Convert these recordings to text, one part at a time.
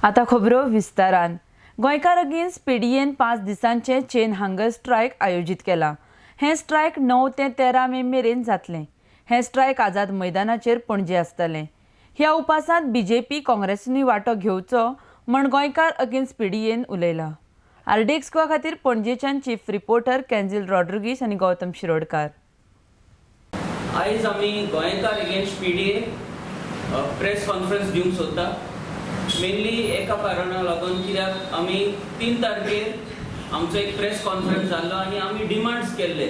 आता खबरो विस्तारान। गोंयकार अगेन्स्ट पीडीएन 5 दिसांचे चेन हंगर स्ट्रायक आयोजित केला। हे स्ट्रायक 9 ते 13 मे मेरेन जातले। हे स्ट्रायक आझाद मैदानाचेर पणजे आसतले। ह्या उपासांत बीजेपी काँग्रेसीनूय वांटो घेवचो म्हण गोंयकार अगेन्स्ट पीडीएन उलयला। आरडीएक्स गोवा खातीर पणजेच्यान चीफ रिपोर्टर केन्झिल रॉड्रिगीस आनी गौतम शिरोडकार। आयज आमी गोंयकार अगेन्स्ट पीडीएन प्रेस कॉन्फरन्स दिवंक सोदता। मेनली एका कारणाक लागून कित्याक आमी 3 तारखेर आमचो एक प्रेस कॉन्फरन्स जाल्लो आनी आमी डिमांड्स केल्ले।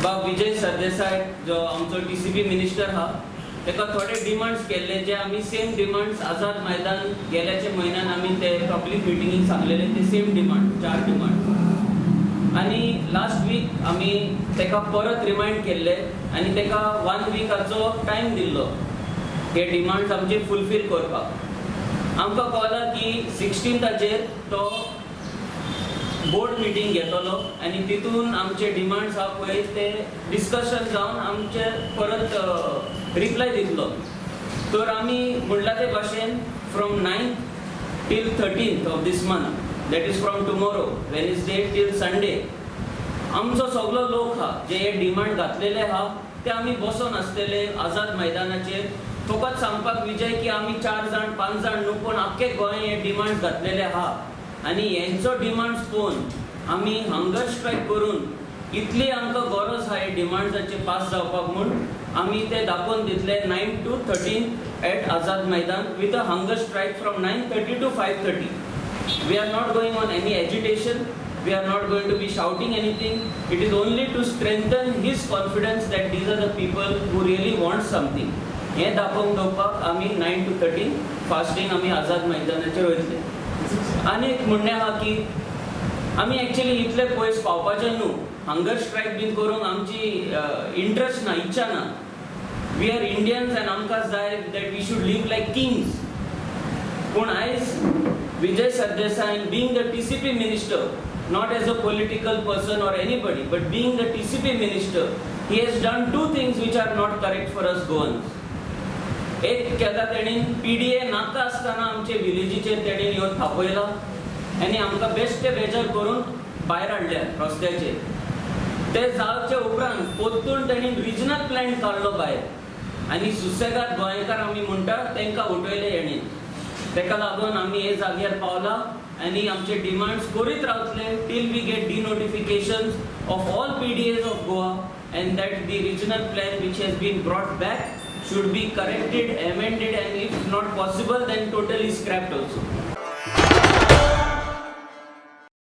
बाब विजय सरदेसाय जो आमचो टीसीपी मिनिस्टर आहा तेका थोडे डिमांड्स केल्ले जे आमी सेम डिमांड्स आझाद मैदान गेल्याचे म्हयन्यान आमी ते पब्लीक मिटिंगेक सांगलेले ते सेम डिमांड 4 डिमांड आनी लास्ट वीक आमी तेका परत रिमाइंड केल्ले आनी तेका 1 विकाचो टायम दिल्लो हे डिमांड्स आमचे फुलफील करपाक। आमकां कळ्ळा की 16थाचेर तो बोर्ड मिटींग घेतलो आनी तितून आमचे डिमांड्स आहा पळय ते डिस्कशन जावन आमचे परत रिप्लाय दितलो। तर आमी म्हणला ते भाशेन from 9th till 13th of this month, that is from tomorrow Wednesday till Sunday, आमचो सगळो लोक हा जे हे डिमांड घातलेले आहा ते आमी बसून आसतले आझाद मैदानाचेर। फकत सांगपाक विजय की आमी 4 जाण 5 जाण न्हू पूण आख्खे गोंय हे डिमांड्स घातलेले आहा आनी हेंचो डिमांड्स पळोवन आमी हंगर स्ट्रायक करून इतली आमकां गरज आहा हे डिमांड्साचे पास जावपाक म्हूण आमी ते दाखोवन दितले 9 to 13 eight Azad Maidan with a hunger strike from 9:30 to 5:30. We are not going on any agitation. We are not going to be shouting anything. It is only to strengthen his confidence that these are the people who really want something. हे दाखोवंक दवरपाक आमी 9 to 13 fasting आमी आझाद मैदानाचेर वयतले। आनी एक म्हणणें आहा की आमी एक्चुअली इतले पयस पावपाचे न्हू, हंगर स्ट्रायक बीन करूंक आमची इंट्रस्ट ना, इच्छा ना। वी आर इंडियन्स एंड आमकां जाय that we should live like kings. पूण आयज Vijay Sardesai being the TCP minister, not as a political person or anybody, but being the TCP minister, he has done 2 things which are not correct for us Goans. एक केदा तेणी PDA नाका आसतना आमचे विलेजीचेर तेणी येवन थापयला आनी आमकां बेश्टे बेजार करून भायर हाडल्या रस्त्याचेर। ते जावचे उपरांत पोत्तून तेणी रिजनल प्लॅन काडलो भायर आनी सुसेगाद गोंयकार आमी म्हणटा तांकां उठयले हेणी। तेका लागून आमी हे जाग्यार पावला आनी आमचे डिमांड्स करीत रावतले till we get denotifications of all PDAs of Goa and that the regional plan which has been brought back should be corrected, amended and if not possible then totally scrapped also.